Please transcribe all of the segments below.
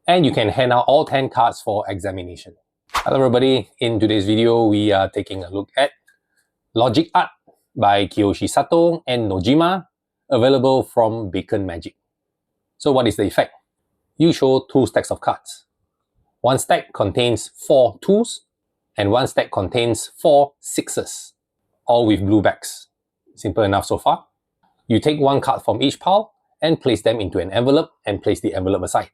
and you can hand out all 10 cards for examination. Hello everybody, in today's video we are taking a look at Logic Art by Kiyoshi, Sato and Nojima, available from Beacon Magic. So what is the effect? You show 2 stacks of cards. One stack contains 4 2s and one stack contains 4 6s, all with blue backs. Simple enough so far. You take 1 card from each pile and place them into an envelope and place the envelope aside.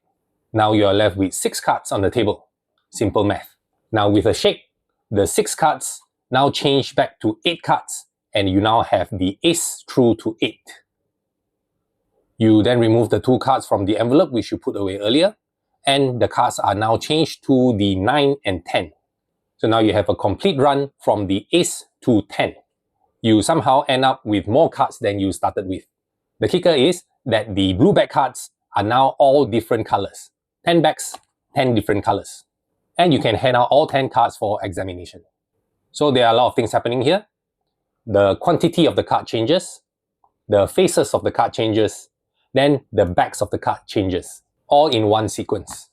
Now you are left with 6 cards on the table. Simple math. Now with a shake, the 6 cards now change back to 8 cards and you now have the ace through to 8. You then remove the 2 cards from the envelope which you put away earlier, and the cards are now changed to the 9 and 10. So now you have a complete run from the ace to 10. You somehow end up with more cards than you started with. The kicker is that the blue back cards are now all different colors. 10 backs, 10 different colors. And you can hand out all 10 cards for examination. So there are a lot of things happening here. The quantity of the card changes, the faces of the card changes, then the backs of the card changes, all in one sequence.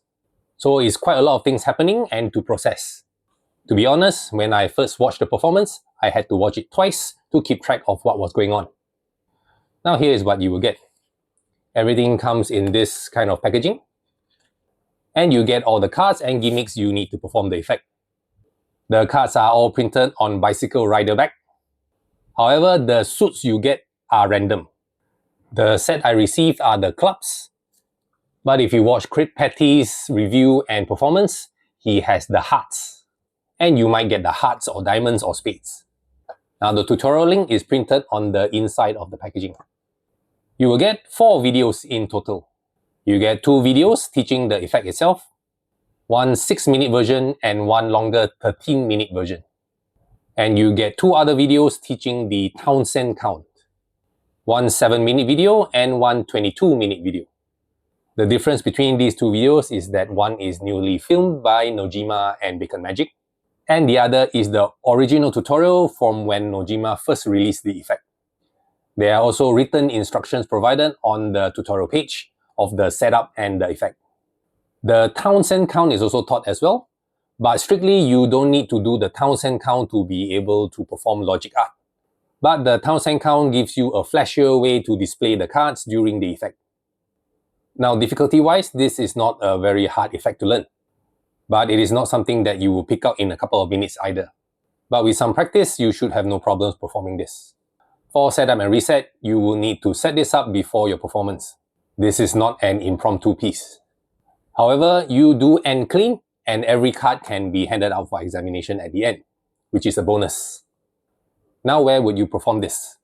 So it's quite a lot of things happening and to process. To be honest, when I first watched the performance, I had to watch it twice to keep track of what was going on. Now here is what you will get. Everything comes in this kind of packaging. And you get all the cards and gimmicks you need to perform the effect. The cards are all printed on bicycle rider back. However, the suits you get are random. The set I received are the clubs. But if you watch Crit Patty's review and performance, he has the hearts. And you might get the hearts or diamonds or spades. Now the tutorial link is printed on the inside of the packaging. You will get 4 videos in total. You get 2 videos teaching the effect itself, 1 6-minute version and 1 longer 13-minute version. And you get 2 other videos teaching the Townsend count, 1 7-minute video and 1 22-minute video. The difference between these 2 videos is that one is newly filmed by Nojima and Beacon Magic, and the other is the original tutorial from when Nojima first released the effect. There are also written instructions provided on the tutorial page of the setup and the effect. The Townsend count is also taught as well, but strictly you don't need to do the Townsend count to be able to perform Logic Art. But the Townsend count gives you a flashier way to display the cards during the effect. Now difficulty-wise, this is not a very hard effect to learn, but it is not something that you will pick up in a couple of minutes either. But with some practice, you should have no problems performing this. For setup and reset, you will need to set this up before your performance. This is not an impromptu piece. However, you do end clean and every card can be handed out for examination at the end, which is a bonus. Now where would you perform this?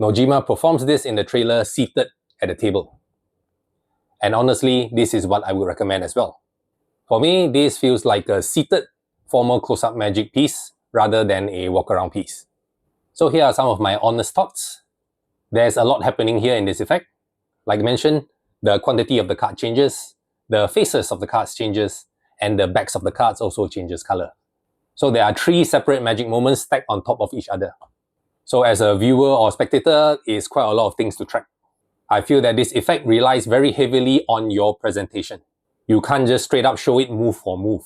Nojima performs this in the trailer seated at a table. And honestly, this is what I would recommend as well. For me, this feels like a seated formal close-up magic piece rather than a walk-around piece. So here are some of my honest thoughts. There's a lot happening here in this effect. Like mentioned, the quantity of the card changes, the faces of the cards changes, and the backs of the cards also changes color. So there are 3 separate magic moments stacked on top of each other. So as a viewer or spectator, it's quite a lot of things to track. I feel that this effect relies very heavily on your presentation. You can't just straight up show it move for move.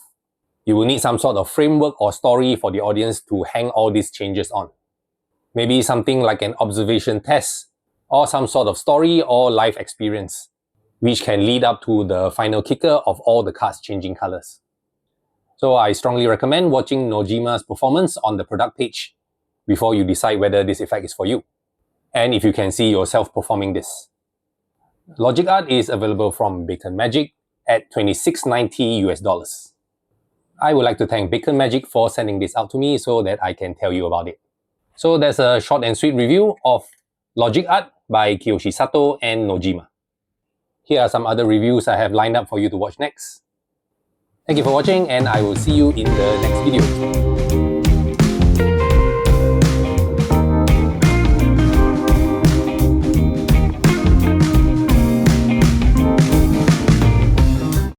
You will need some sort of framework or story for the audience to hang all these changes on. Maybe something like an observation test, or some sort of story or life experience, which can lead up to the final kicker of all the cards changing colors. So I strongly recommend watching Nojima's performance on the product page before you decide whether this effect is for you, and if you can see yourself performing this. Logic Art is available from Beacon Magic at $26.90 US. I would like to thank Beacon Magic for sending this out to me so that I can tell you about it. So that's a short and sweet review of Logic Art by Kiyoshi, Sato and Nojima. Here are some other reviews I have lined up for you to watch next. Thank you for watching and I will see you in the next video.